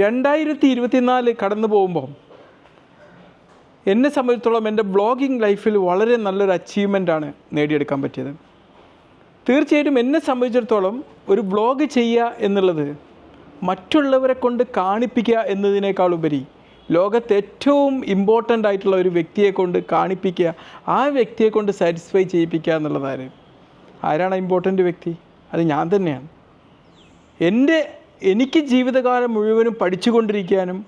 2024 കടന്നു പോകുമ്പോൾ എന്നെ സംബന്ധിച്ചിടത്തോളം എൻ്റെ ബ്ലോഗിങ് ലൈഫിൽ വളരെ നല്ലൊരു അച്ചീവ്മെൻ്റാണ് നേടിയെടുക്കാൻ പറ്റിയത്. തീർച്ചയായിട്ടും എന്നെ സംബന്ധിച്ചിടത്തോളം ഒരു വ്ളോഗ് ചെയ്യുക എന്നുള്ളത് മറ്റുള്ളവരെ കൊണ്ട് കാണിപ്പിക്കുക എന്നതിനേക്കാളുപരി ലോകത്ത് ഏറ്റവും ഇമ്പോർട്ടൻ്റ് ആയിട്ടുള്ള ഒരു വ്യക്തിയെ കൊണ്ട് കാണിപ്പിക്കുക, ആ വ്യക്തിയെ കൊണ്ട് സാറ്റിസ്ഫൈ ചെയ്യിപ്പിക്കുക എന്നുള്ളതാണ്. ആരാണ് ഇമ്പോർട്ടൻ്റ് വ്യക്തി? അത് ഞാൻ തന്നെയാണ്. എനിക്ക് ജീവിതകാലം മുഴുവനും പഠിച്ചുകൊണ്ടിരിക്കാനും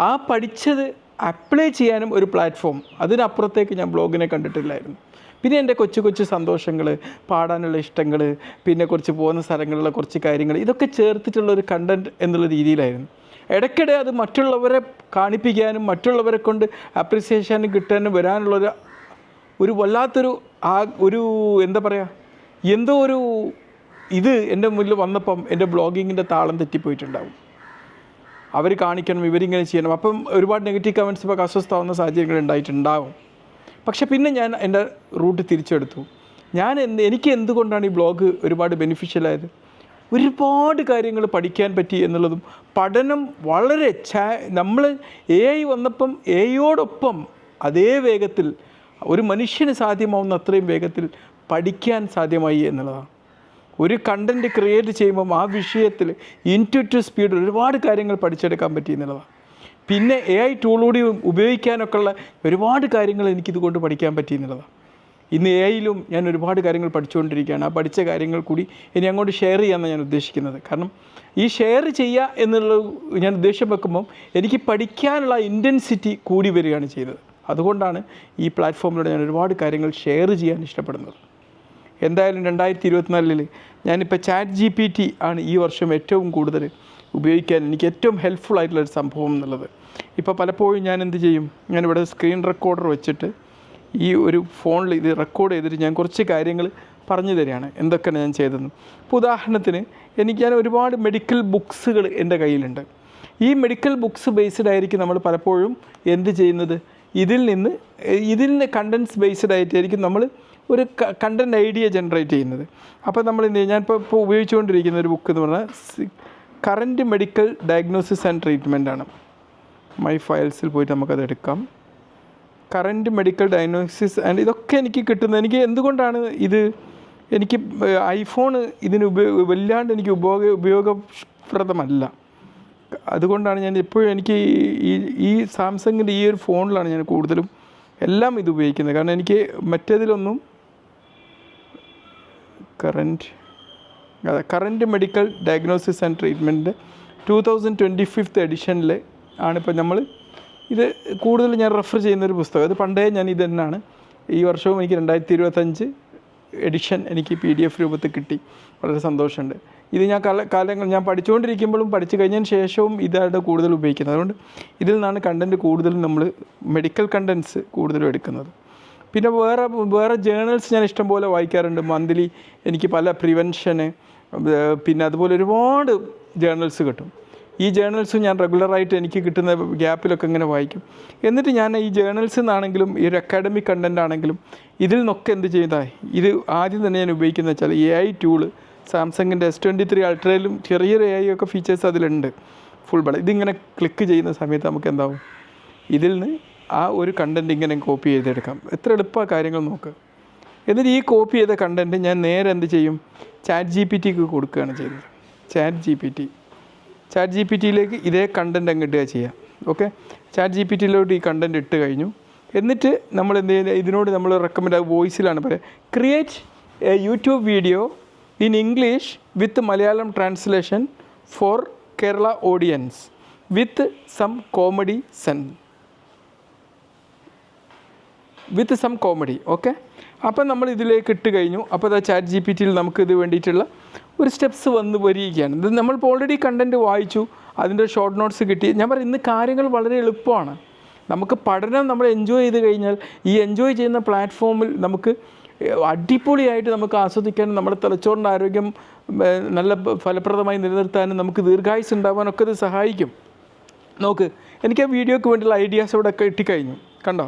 ആ പഠിച്ചത് അപ്ലൈ ചെയ്യാനും ഒരു പ്ലാറ്റ്ഫോം, അതിനപ്പുറത്തേക്ക് ഞാൻ ബ്ലോഗിനെ കണ്ടിട്ടില്ലായിരുന്നു. പിന്നെ എൻ്റെ കൊച്ചു കൊച്ചു സന്തോഷങ്ങൾ, പാടാനുള്ള ഇഷ്ടങ്ങൾ, പിന്നെ കുറച്ച് പോകുന്ന സ്ഥലങ്ങളിലുള്ള കുറച്ച് കാര്യങ്ങൾ, ഇതൊക്കെ ചേർത്തിട്ടുള്ളൊരു കണ്ടൻറ്റ് എന്നുള്ള രീതിയിലായിരുന്നു. ഇടയ്ക്കിടെ അത് മറ്റുള്ളവരെ കാണിപ്പിക്കാനും മറ്റുള്ളവരെ കൊണ്ട് അപ്രിസിയേഷനും കിട്ടാനും വരാനുള്ളൊരു വല്ലാത്തൊരു എന്താ പറയുക, എന്തോ ഒരു ഇത് എൻ്റെ മുന്നിൽ വന്നപ്പം എൻ്റെ ബ്ലോഗിങ്ങിൻ്റെ താളം തെറ്റിപ്പോയിട്ടുണ്ടാവും. അവർ കാണിക്കണം, ഇവരിങ്ങനെ ചെയ്യണം, അപ്പം ഒരുപാട് നെഗറ്റീവ് കമൻറ്റ്സ് ഇപ്പോൾ അസ്വസ്ഥമാവുന്ന സാഹചര്യങ്ങൾ ഉണ്ടായിട്ടുണ്ടാവും. പക്ഷെ പിന്നെ ഞാൻ എൻ്റെ റൂട്ട് തിരിച്ചെടുത്തു. എനിക്ക് എന്തുകൊണ്ടാണ് ഈ ബ്ലോഗ് ഒരുപാട് ബെനിഫിഷ്യലായത്? ഒരുപാട് കാര്യങ്ങൾ പഠിക്കാൻ പറ്റി എന്നുള്ളതും, പഠനം വളരെ നമ്മൾ AI വന്നപ്പം AIയോടൊപ്പം അതേ വേഗത്തിൽ ഒരു മനുഷ്യന് സാധ്യമാവുന്ന അത്രയും വേഗത്തിൽ പഠിക്കാൻ സാധ്യമായി എന്നുള്ളതാണ്. ഒരു കണ്ടൻറ്റ് ക്രിയേറ്റ് ചെയ്യുമ്പം ആ വിഷയത്തിൽ ഇൻറ്റ്യൂറ്റീവ് സ്പീഡിൽ ഒരുപാട് കാര്യങ്ങൾ പഠിച്ചെടുക്കാൻ പറ്റി എന്നുള്ളതാണ്. പിന്നെ AI ടൂളൂടി ഉപയോഗിക്കാനൊക്കെ ഉള്ള ഒരുപാട് കാര്യങ്ങൾ എനിക്കിതുകൊണ്ട് പഠിക്കാൻ പറ്റി എന്നുള്ളതാണ്. ഇന്ന് AIയിലും ഞാൻ ഒരുപാട് കാര്യങ്ങൾ പഠിച്ചുകൊണ്ടിരിക്കുകയാണ്. ആ പഠിച്ച കാര്യങ്ങൾ കൂടി ഇനി അങ്ങോട്ട് ഷെയർ ചെയ്യാമെന്നാണ് ഞാൻ ഉദ്ദേശിക്കുന്നത്. കാരണം ഈ ഷെയർ ചെയ്യുക എന്നുള്ളത് ഞാൻ ഉദ്ദേശം വെക്കുമ്പം എനിക്ക് പഠിക്കാനുള്ള ഇൻറ്റൻസിറ്റി കൂടി വരികയാണ് ചെയ്തത്. അതുകൊണ്ടാണ് ഈ പ്ലാറ്റ്ഫോമിലൂടെ ഞാൻ ഒരുപാട് കാര്യങ്ങൾ ഷെയർ ചെയ്യാൻ ഇഷ്ടപ്പെടുന്നത്. എന്തായാലും 2024 ഞാനിപ്പോൾ ChatGPT ആണ് ഈ വർഷം ഏറ്റവും കൂടുതൽ ഉപയോഗിക്കാൻ എനിക്ക് ഏറ്റവും ഹെൽപ്ഫുൾ ആയിട്ടുള്ളൊരു സംഭവം എന്നുള്ളത്. ഇപ്പോൾ പലപ്പോഴും ഞാൻ എന്ത് ചെയ്യും, ഞാനിവിടെ സ്ക്രീൻ റെക്കോർഡർ വെച്ചിട്ട് ഈ ഒരു ഫോണിൽ ഇത് റെക്കോർഡ് ചെയ്തിട്ട് ഞാൻ കുറച്ച് കാര്യങ്ങൾ പറഞ്ഞു തരികയാണ് എന്തൊക്കെയാണ് ഞാൻ ചെയ്തതെന്ന്. ഇപ്പോൾ ഉദാഹരണത്തിന് ഞാൻ ഒരുപാട് മെഡിക്കൽ ബുക്സുകൾ എൻ്റെ കയ്യിലുണ്ട്. ഈ മെഡിക്കൽ ബുക്സ് ബേസ്ഡ് ആയിരിക്കും നമ്മൾ പലപ്പോഴും എന്ത് ചെയ്യുന്നത്, ഇതിൽ നിന്ന് കണ്ടൻസ് ബേസ്ഡ് ആയിട്ടായിരിക്കും നമ്മൾ ഒരു കണ്ടൻറ് ഐഡിയ ജനറേറ്റ് ചെയ്യുന്നത്. അപ്പോൾ നമ്മൾ ഞാനിപ്പോൾ ഉപയോഗിച്ചുകൊണ്ടിരിക്കുന്ന ഒരു ബുക്ക് എന്ന് പറഞ്ഞാൽ current medical diagnosis and treatment ആണ്. മൈ ഫയൽസിൽ പോയിട്ട് നമുക്കത് എടുക്കാം. കറൻറ്റ് മെഡിക്കൽ ഡയഗ്നോസിസ് ആൻഡ് ഇതൊക്കെ എനിക്ക് കിട്ടുന്നത്, എനിക്ക് എന്തുകൊണ്ടാണ് എനിക്ക് ഐഫോൺ ഇതിന് വല്ലാണ്ട് എനിക്ക് ഉപയോഗപ്രദമല്ല. അതുകൊണ്ടാണ് ഞാൻ എപ്പോഴും എനിക്ക് ഈ സാംസങ്ങിൻ്റെ ഈ ഒരു ഫോണിലാണ് ഞാൻ കൂടുതലും എല്ലാം ഇത് ഉപയോഗിക്കുന്നത്. കാരണം എനിക്ക് മറ്റേതിലൊന്നും current medical diagnosis and treatment 2025 എഡിഷനിൽ ആണിപ്പോൾ നമ്മൾ ഇത് കൂടുതൽ ഞാൻ റെഫർ ചെയ്യുന്നൊരു പുസ്തകം. അത് പണ്ടേ ഞാൻ ഇത് തന്നെയാണ്. ഈ വർഷവും എനിക്ക് 2025 എഡിഷൻ എനിക്ക് PDF രൂപത്തിൽ കിട്ടി. വളരെ സന്തോഷമുണ്ട്. ഇത് ഞാൻ കാലങ്ങൾ ഞാൻ പഠിച്ചുകൊണ്ടിരിക്കുമ്പോഴും പഠിച്ചു കഴിഞ്ഞതിന് ശേഷവും ഇതാണ് കൂടുതൽ ഉപയോഗിക്കുന്നത്. അതുകൊണ്ട് ഇതിൽ നിന്നാണ് കണ്ടൻറ്റ് കൂടുതലും നമ്മൾ മെഡിക്കൽ കണ്ടൻറ്റ്സ് കൂടുതലും എടുക്കുന്നത്. പിന്നെ വേറെ ജേണൽസ് ഞാൻ ഇഷ്ടംപോലെ വായിക്കാറുണ്ട്. മന്ത്ലി എനിക്ക് പല പ്രിവെൻഷന്, പിന്നെ അതുപോലെ ഒരുപാട് ജേണൽസ് കിട്ടും. ഈ ജേണൽസ് ഞാൻ റെഗുലറായിട്ട് എനിക്ക് കിട്ടുന്ന ഗ്യാപ്പിലൊക്കെ ഇങ്ങനെ വായിക്കും. എന്നിട്ട് ഞാൻ ഈ ജേണൽസിൽ നിന്നാണെങ്കിലും ഈ ഒരു അക്കാഡമിക് കണ്ടൻ്റ് ആണെങ്കിലും ഇതിൽ നിന്നൊക്കെ എന്ത് ചെയ്താൽ ഇത് ആദ്യം തന്നെ ഞാൻ ഉപയോഗിക്കുന്നത് വെച്ചാൽ AI ടൂള് സാംസങ്ങിൻ്റെ S23 അൾട്രയിലും ചെറിയൊരു AI ഒക്കെ ഫീച്ചേഴ്സ് അതിലുണ്ട്. ഫുൾ ബഡ് ഇതിങ്ങനെ ക്ലിക്ക് ചെയ്യുന്ന സമയത്ത് നമുക്ക് എന്താവും, ഇതിൽ നിന്ന് ആ ഒരു കണ്ടൻറ്റ് ഇങ്ങനെ കോപ്പി ചെയ്തെടുക്കാം. എത്ര എളുപ്പമാണ് കാര്യങ്ങൾ നോക്ക്. എന്നിട്ട് ഈ കോപ്പി ചെയ്ത കണ്ടൻറ്റ് ഞാൻ നേരെ എന്ത് ചെയ്യും, ChatGPTക്ക് കൊടുക്കുകയാണ് ചെയ്യുന്നത്. ChatGPTയിലേക്ക് ഇതേ കണ്ടൻറ്റ് അങ്ങ് ഇടുക ചെയ്യാം. ഓക്കെ, ChatGPTയിലോട്ട് ഈ കണ്ടൻറ്റ് ഇട്ട് കഴിഞ്ഞു. എന്നിട്ട് നമ്മൾ എന്ത് ചെയ്യുന്നത്, ഇതിനോട് നമ്മൾ റെക്കമെൻഡ് വോയിസിലാണ് പറയുക, create a YouTube video in English with Malayalam translation for Kerala audience with some comedy okay. അപ്പം നമ്മൾ ഇതിലേക്ക് ഇട്ട് കഴിഞ്ഞു. അപ്പോൾ അത് ChatGPTയിൽ നമുക്കിത് വേണ്ടിയിട്ടുള്ള ഒരു സ്റ്റെപ്സ് വന്ന് വരികയാണ്. ഇത് നമ്മളിപ്പോൾ ഓൾറെഡി കണ്ടൻറ്റ് വായിച്ചു, അതിൻ്റെ ഷോർട്ട് നോട്ട്സ് കിട്ടി. ഞാൻ പറയും ഇന്ന് കാര്യങ്ങൾ വളരെ എളുപ്പമാണ്. നമുക്ക് പഠനം നമ്മൾ എൻജോയ് ചെയ്ത് കഴിഞ്ഞാൽ ഈ എൻജോയ് ചെയ്യുന്ന പ്ലാറ്റ്ഫോമിൽ നമുക്ക് അടിപൊളിയായിട്ട് നമുക്ക് ആസ്വദിക്കാനും നമ്മുടെ തലച്ചോറിൻ്റെ ആരോഗ്യം നല്ല ഫലപ്രദമായി നിലനിർത്താനും നമുക്ക് ദീർഘായുസ് ഉണ്ടാകാനൊക്കെ ഇത് സഹായിക്കും. നോക്ക്, എനിക്ക് ആ വീഡിയോയ്ക്ക് വേണ്ടിയുള്ള ഐഡിയാസ് ഇവിടെ ഒക്കെ ഇട്ടിക്കഴിഞ്ഞു. കണ്ടോ,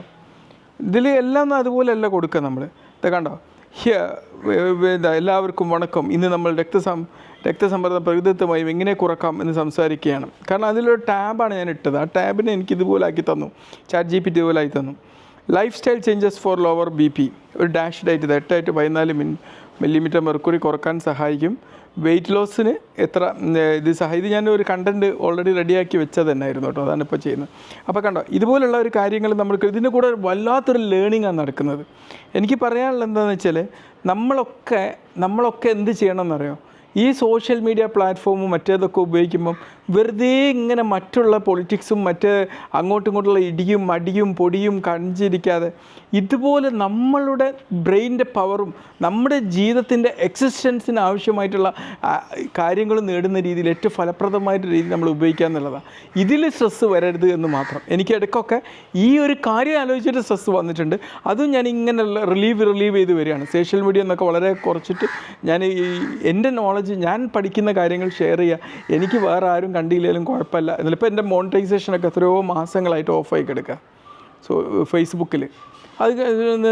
ഇതിൽ എല്ലാം അതുപോലെയല്ല കൊടുക്കുക നമ്മൾ. ഇത് കണ്ടോ, എല്ലാവർക്കും വണക്കം. ഇന്ന് നമ്മൾ രക്തസമ്മർദ്ദം പ്രകൃതിദത്തമായും എങ്ങനെ കുറക്കാം എന്ന് സംസാരിക്കുകയാണ്. കാരണം അതിലൊരു ടാബാണ് ഞാൻ ഇട്ടത്. ആ ടാബിനെ എനിക്ക് ഇതുപോലെ ആക്കി തന്നു, ChatGPT ഇതുപോലെ ആക്കി തന്നു. Life style changes four lower BP, ഒരു ഡാഷ് ഡയറ്റ്, 8-14 മില്ലിമീറ്റർ മെർക്കുറി കുറക്കാൻ സഹായിക്കും. വെയിറ്റ് ലോസിന് ഇത് ഞാൻ ഒരു കണ്ടൻറ്റ് ഓൾറെഡി റെഡിയാക്കി വെച്ചത് തന്നെയായിരുന്നു കേട്ടോ, അതാണ് ഇപ്പോൾ ചെയ്യുന്നത്. അപ്പോൾ കണ്ടോ, ഇതുപോലുള്ള ഒരു കാര്യങ്ങൾ നമ്മൾക്ക് ഇതിൻ്റെ കൂടെ വല്ലാത്തൊരു ലേണിംഗാണ് നടക്കുന്നത്. എനിക്ക് പറയാനുള്ളത് എന്താണെന്ന് വെച്ചാൽ നമ്മളൊക്കെ എന്ത് ചെയ്യണമെന്നറിയോ, ഈ സോഷ്യൽ മീഡിയ പ്ലാറ്റ്ഫോമും മറ്റേതൊക്കെ ഉപയോഗിക്കുമ്പം വെറുതെ ഇങ്ങനെ മറ്റുള്ള പൊളിറ്റിക്സും അങ്ങോട്ടും ഇങ്ങോട്ടുള്ള ഇടിയും മടിയും പൊടിയും കഞ്ചിരിക്കാതെ ഇതുപോലെ നമ്മളുടെ ബ്രെയിനിൻ്റെ പവറും നമ്മുടെ ജീവിതത്തിൻ്റെ എക്സിസ്റ്റൻസിന് ആവശ്യമായിട്ടുള്ള കാര്യങ്ങൾ നേടുന്ന രീതിയിൽ ഏറ്റവും ഫലപ്രദമായിട്ട് രീതിയിൽ നമ്മൾ ഉപയോഗിക്കുക എന്നുള്ളതാണ്. ഇതിൽ സ്ട്രെസ്സ് വരരുത് എന്ന് മാത്രം. എനിക്ക് ഇടയ്ക്കൊക്കെ ഈ ഒരു കാര്യം ആലോചിച്ചിട്ട് സ്ട്രെസ്സ് വന്നിട്ടുണ്ട്. അതും ഞാൻ ഇങ്ങനെ റിലീവ് ചെയ്ത് വരികയാണ്. സോഷ്യൽ മീഡിയ എന്നൊക്കെ വളരെ കുറച്ചിട്ട് ഞാൻ എൻ്റെ നോളജ്, ഞാൻ പഠിക്കുന്ന കാര്യങ്ങൾ ഷെയർ ചെയ്യുക. എനിക്ക് വേറെ ആരും കണ്ടില്ലെങ്കിലും കുഴപ്പമില്ല. എന്നിലിപ്പോൾ എൻ്റെ മോണിറ്റൈസേഷനൊക്കെ എത്രയോ മാസങ്ങളായിട്ട് ഓഫായി കിടക്കുക ഫേസ്ബുക്കിൽ. അത്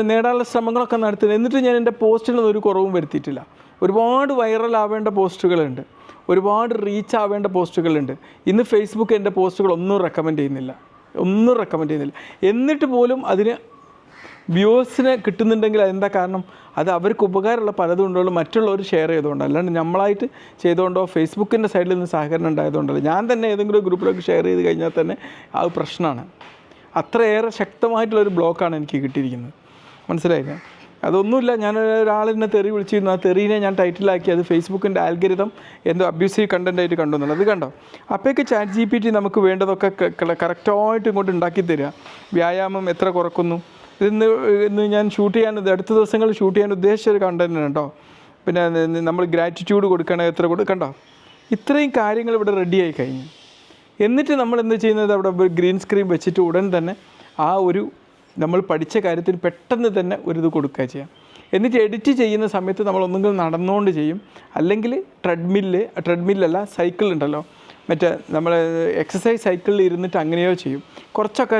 നേടാനുള്ള ശ്രമങ്ങളൊക്കെ നടത്തുന്നത്. എന്നിട്ട് ഞാൻ എൻ്റെ പോസ്റ്റിനൊന്നും ഒരു കുറവും വരുത്തിയിട്ടില്ല. ഒരുപാട് വൈറലാവേണ്ട പോസ്റ്റുകളുണ്ട്, ഒരുപാട് റീച്ച് ആവേണ്ട പോസ്റ്റുകളുണ്ട്. ഇന്ന് ഫേസ്ബുക്ക് എൻ്റെ പോസ്റ്റുകൾ ഒന്നും റെക്കമെൻഡ് ചെയ്യുന്നില്ല. എന്നിട്ട് പോലും അതിന് വ്യൂവേഴ്സിന് കിട്ടുന്നുണ്ടെങ്കിൽ അതെന്താ കാരണം? അത് അവർക്ക് ഉപകാരമുള്ള പലതും ഉണ്ടല്ലോ, മറ്റുള്ളവർ ഷെയർ ചെയ്തുകൊണ്ടോ, അല്ലാണ്ട് നമ്മളായിട്ട് ചെയ്തുകൊണ്ടോ സേസ്ബുക്കിൻ്റെ സൈഡിൽ നിന്ന് സഹകരണം ഉണ്ടായതുകൊണ്ടല്ലോ. ഞാൻ തന്നെ ഏതെങ്കിലും ഗ്രൂപ്പിലൊക്കെ ഷെയർ ചെയ്ത് കഴിഞ്ഞാൽ തന്നെ അത് പ്രശ്നമാണ്. അത്രയേറെ ശക്തമായിട്ടുള്ളൊരു ബ്ലോക്കാണ് എനിക്ക് കിട്ടിയിരിക്കുന്നത്. മനസ്സിലായില്ലേ? അതൊന്നുമില്ല, ഞാൻ ഒരാളെന്നെ തെറി വിളിച്ചിരുന്നു. ആ തെറീനെ ഞാൻ ടൈറ്റിലാക്കി. അത് ഫേസ്ബുക്കിൻ്റെ ആൽഗരിതം എന്തോ അബ്യൂസീവ് കണ്ടൻറ്റായിട്ട് കണ്ടുവന്നുള്ളത്. അത് കണ്ടോ? അപ്പോഴേക്ക് ChatGPT നമുക്ക് വേണ്ടതൊക്കെ കറക്റ്റായിട്ട് ഇങ്ങോട്ട് ഉണ്ടാക്കി തരിക. വ്യായാമം എത്ര കുറക്കുന്നു, ഇന്ന് ഞാൻ അടുത്ത ദിവസങ്ങളിൽ ഷൂട്ട് ചെയ്യാൻ ഉദ്ദേശിച്ച ഒരു കണ്ടൻറ്റാണ് കേട്ടോ. പിന്നെ നമ്മൾ ഗ്രാറ്റിറ്റ്യൂഡ് കൊടുക്കണേ എത്ര കണ്ടോ? ഇത്രയും കാര്യങ്ങൾ ഇവിടെ റെഡിയായി കഴിഞ്ഞു. എന്നിട്ട് നമ്മൾ എന്ത് ചെയ്യുന്നത്, അവിടെ ഗ്രീൻ സ്ക്രീൻ വെച്ചിട്ട് ഉടൻ തന്നെ നമ്മൾ പഠിച്ച കാര്യത്തിന് പെട്ടെന്ന് തന്നെ ഇത് കൊടുക്കുക ചെയ്യാം. എന്നിട്ട് എഡിറ്റ് ചെയ്യുന്ന സമയത്ത് നമ്മൾ ഒന്നുകിൽ നടന്നുകൊണ്ട് ചെയ്യും, അല്ലെങ്കിൽ ട്രെഡ്മില്ലല്ല സൈക്കിൾ ഉണ്ടല്ലോ, നമ്മൾ എക്സസൈസ് സൈക്കിളിൽ ഇരുന്നിട്ട് അങ്ങനെയോ ചെയ്യും. കുറച്ചൊക്കെ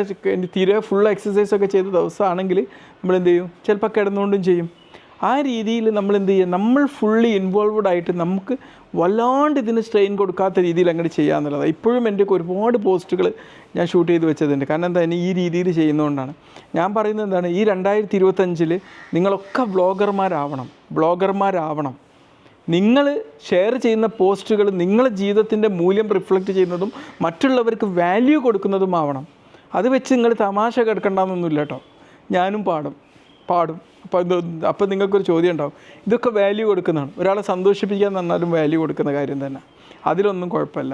തീരെ ഫുൾ എക്സസൈസൊക്കെ ചെയ്ത ദിവസമാണെങ്കിൽ നമ്മൾ എന്ത് ചെയ്യും, ചിലപ്പോൾ കിടന്നുകൊണ്ടും ചെയ്യും. ആ രീതിയിൽ നമ്മൾ എന്ത് ചെയ്യുക, നമ്മൾ ഫുള്ളി ഇൻവോൾവ്ഡ് ആയിട്ട് നമുക്ക് വല്ലാണ്ട് ഇതിന് സ്ട്രെയിൻ കൊടുക്കാത്ത രീതിയിൽ അങ്ങോട്ട് ചെയ്യുക എന്നുള്ളതാണ്. ഇപ്പോഴും എൻ്റെ ഒരുപാട് പോസ്റ്റുകൾ ഞാൻ ഷൂട്ട് ചെയ്ത് വെച്ചതുണ്ട്. കാരണം എന്താ, ഈ രീതിയിൽ ചെയ്യുന്നതുകൊണ്ടാണ് ഞാൻ പറയുന്നത്. എന്താണ്, ഈ 2025 നിങ്ങളൊക്കെ ബ്ലോഗർമാരാവണം. നിങ്ങൾ ഷെയർ ചെയ്യുന്ന പോസ്റ്റുകൾ നിങ്ങളുടെ ജീവിതത്തിൻ്റെ മൂല്യം റിഫ്ലക്റ്റ് ചെയ്യുന്നതും മറ്റുള്ളവർക്ക് വാല്യൂ കൊടുക്കുന്നതുമാവണം. അത് വെച്ച് നിങ്ങൾ തമാശ കിടക്കണ്ടെന്നൊന്നുമില്ല കേട്ടോ. ഞാനും പാടും. അപ്പോൾ നിങ്ങൾക്കൊരു ചോദ്യം ഉണ്ടാവും, ഇതൊക്കെ വാല്യൂ കൊടുക്കുന്നതാണ്. ഒരാളെ സന്തോഷിപ്പിക്കാൻ തന്നാലും വാല്യൂ കൊടുക്കുന്ന കാര്യം തന്നെ, അതിലൊന്നും കുഴപ്പമില്ല.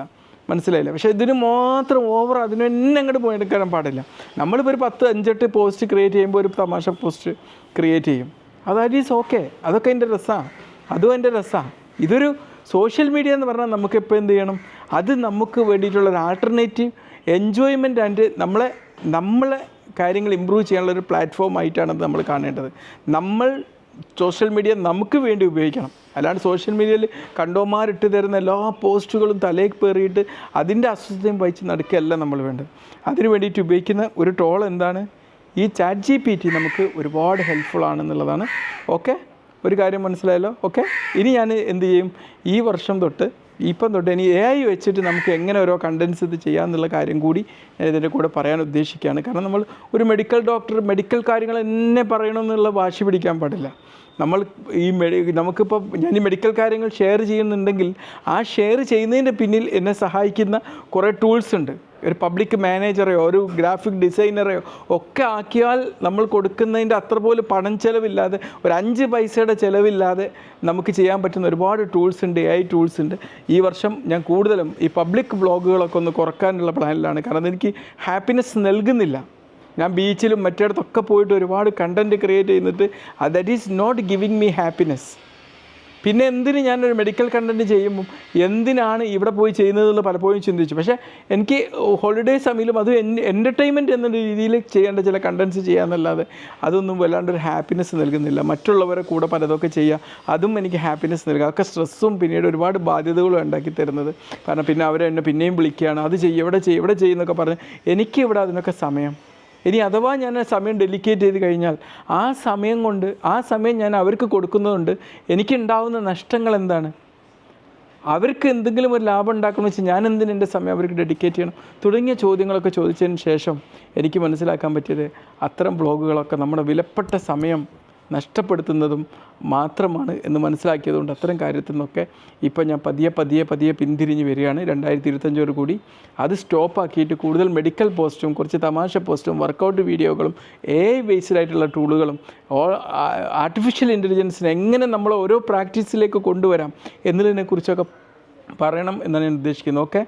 മനസ്സിലായില്ല? പക്ഷേ ഇതിന് മാത്രം അതിന് തന്നെ അങ്ങോട്ട് പോയെടുക്കാൻ പാടില്ല. നമ്മളിപ്പോൾ ഒരു 10-5-8 പോസ്റ്റ് ക്രിയേറ്റ് ചെയ്യുമ്പോൾ ഒരു തമാശ പോസ്റ്റ് ക്രിയേറ്റ് ചെയ്യും. അത് ഈസ് ഓക്കെ. അതൊക്കെ എൻ്റെ രസമാണ്. ഇതൊരു സോഷ്യൽ മീഡിയ എന്ന് പറഞ്ഞാൽ നമുക്കിപ്പോൾ എന്ത് ചെയ്യണം, അത് നമുക്ക് വേണ്ടിയിട്ടുള്ളൊരു ആൾട്ടർനേറ്റീവ് എൻജോയ്മെൻറ്റ് ആൻഡ് നമ്മളെ കാര്യങ്ങൾ ഇമ്പ്രൂവ് ചെയ്യാനുള്ളൊരു പ്ലാറ്റ്ഫോം ആയിട്ടാണ് നമ്മൾ കാണേണ്ടത്. നമ്മൾ സോഷ്യൽ മീഡിയ നമുക്ക് വേണ്ടി ഉപയോഗിക്കണം. അല്ലാണ്ട് സോഷ്യൽ മീഡിയയിൽ കണ്ടോമാരിട്ട് തരുന്ന എല്ലാ പോസ്റ്റുകളും തലയിൽ പേറിയിട്ട് അതിൻ്റെ അസ്വസ്ഥയും വഹിച്ച് നടക്കുകയല്ല നമ്മൾ വേണ്ടത്. അതിന് വേണ്ടിയിട്ട് ഉപയോഗിക്കുന്ന ഒരു ടൂൾ എന്താണ്, ഈ ChatGPT നമുക്ക് ഒരുപാട് ഹെൽപ്ഫുൾ ആണെന്നുള്ളതാണ്. ഓക്കെ, ഒരു കാര്യം മനസ്സിലായല്ലോ? ഓക്കെ, ഇനി ഞാൻ എന്ത് ചെയ്യും, ഈ വർഷം തൊട്ട് ഇനി AI വെച്ചിട്ട് നമുക്ക് എങ്ങനെ ഓരോ കണ്ടൻസ് ഇത് ചെയ്യാമെന്നുള്ള കാര്യം കൂടി ഞാൻ ഇതിൻ്റെ കൂടെ പറയാൻ ഉദ്ദേശിക്കുകയാണ്. കാരണം നമ്മൾ ഒരു മെഡിക്കൽ ഡോക്ടർ മെഡിക്കൽ കാര്യങ്ങൾ എന്നെ പറയണമെന്നുള്ള വാശി പിടിക്കാൻ പാടില്ല. നമുക്കിപ്പോൾ ഞാൻ ഈ മെഡിക്കൽ കാര്യങ്ങൾ ഷെയർ ചെയ്യുന്നുണ്ടെങ്കിൽ ആ ഷെയർ ചെയ്യുന്നതിൻ്റെ പിന്നിൽ എന്നെ സഹായിക്കുന്ന കുറേ ടൂൾസ് ഉണ്ട്. ഒരു പബ്ലിക് മാനേജറെയോ ഒരു ഗ്രാഫിക് ഡിസൈനറെയോ ഒക്കെ ആക്കിയാൽ നമ്മൾ കൊടുക്കുന്നതിൻ്റെ അത്ര പോലും പണം ചിലവില്ലാതെ, ഒരു 5 പൈസയുടെ ചിലവില്ലാതെ നമുക്ക് ചെയ്യാൻ പറ്റുന്ന ഒരുപാട് ടൂൾസ് ഉണ്ട്, AI ടൂൾസ് ഉണ്ട്. ഈ വർഷം ഞാൻ കൂടുതലും ഈ പബ്ലിക് വ്ളോഗുകളൊക്കെ ഒന്ന് കുറക്കാനുള്ള പ്ലാനിലാണ്. കാരണം എനിക്ക് ഹാപ്പിനെസ് നൽകുന്നില്ല. ഞാൻ ബീച്ചിലും മറ്റിടത്തൊക്കെ പോയിട്ട് ഒരുപാട് കണ്ടൻറ്റ് ക്രിയേറ്റ് ചെയ്യുന്നിട്ട് that is not giving me happiness. പിന്നെ എന്തിന് ഞാനൊരു മെഡിക്കൽ കണ്ടൻറ്റ് ചെയ്യുമ്പം എന്തിനാണ് ഇവിടെ പോയി ചെയ്യുന്നതെന്ന് പലപ്പോഴും ചിന്തിച്ചു. പക്ഷേ എനിക്ക് ഹോളിഡേ സമയത്തും അത് എൻ്റർടൈൻമെൻറ്റ് എന്ന രീതിയിൽ ചെയ്യേണ്ട ചില കണ്ടൻറ്റ്സ് ചെയ്യാമെന്നല്ലാതെ അതൊന്നും വല്ലാണ്ടൊരു ഹാപ്പിനെസ് നൽകുന്നില്ല. മറ്റുള്ളവരെ കൂടെ പലതൊക്കെ ചെയ്യുക, അതും എനിക്ക് ഹാപ്പിനെസ് നൽകുക. അതൊക്കെ സ്ട്രെസ്സും പിന്നീട് ഒരുപാട് ബാധ്യതകളും ഉണ്ടാക്കി തരുന്നത്. കാരണം പിന്നെ അവരെന്നെ പിന്നെയും വിളിക്കുകയാണ്, അത് ഇവിടെ ചെയ്യുന്നൊക്കെ പറഞ്ഞ് എനിക്കിവിടെ അതിനൊക്കെ സമയം ഇനി അഥവാ ഞാൻ ആ സമയം ഡെലിക്കേറ്റ് ചെയ്ത് കഴിഞ്ഞാൽ ആ സമയം ഞാൻ അവർക്ക് കൊടുക്കുന്നതുകൊണ്ട് എനിക്കുണ്ടാവുന്ന നഷ്ടങ്ങൾ എന്താണ്? അവർക്ക് എന്തെങ്കിലും ഒരു ലാഭം ഉണ്ടാക്കണമെന്ന് വെച്ചാൽ ഞാൻ എന്തിന് എൻ്റെ സമയം അവർക്ക് ഡെഡിക്കേറ്റ് ചെയ്യണം? തുടങ്ങിയ ചോദ്യങ്ങളൊക്കെ ചോദിച്ചതിന് ശേഷം എനിക്ക് മനസ്സിലാക്കാൻ പറ്റിയത് അത്തരം ബ്ലോഗുകളൊക്കെ നമ്മുടെ വിലപ്പെട്ട സമയം നഷ്ടപ്പെടുത്തുന്നതും മാത്രമാണ് എന്ന് മനസ്സിലാക്കിയതുകൊണ്ട് അത്തരം കാര്യത്തിൽ നിന്നൊക്കെ ഇപ്പോൾ ഞാൻ പതിയെ പിന്തിരിഞ്ഞ് വരികയാണ്. 2025 കൂടി അത് സ്റ്റോപ്പാക്കിയിട്ട് കൂടുതൽ മെഡിക്കൽ പോസ്റ്റും കുറച്ച് തമാശ പോസ്റ്റും വർക്കൗട്ട് വീഡിയോകളും ബേസ്ഡ് ആയിട്ടുള്ള ടൂളുകളും ആർട്ടിഫിഷ്യൽ ഇൻ്റലിജൻസിനെ എങ്ങനെ നമ്മൾ ഓരോ പ്രാക്ടീസിലേക്ക് കൊണ്ടുവരാം എന്നതിനെക്കുറിച്ചൊക്കെ പറയണം എന്നാണ് ഞാൻ ഉദ്ദേശിക്കുന്നത്. Okay,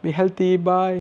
be healthy, by.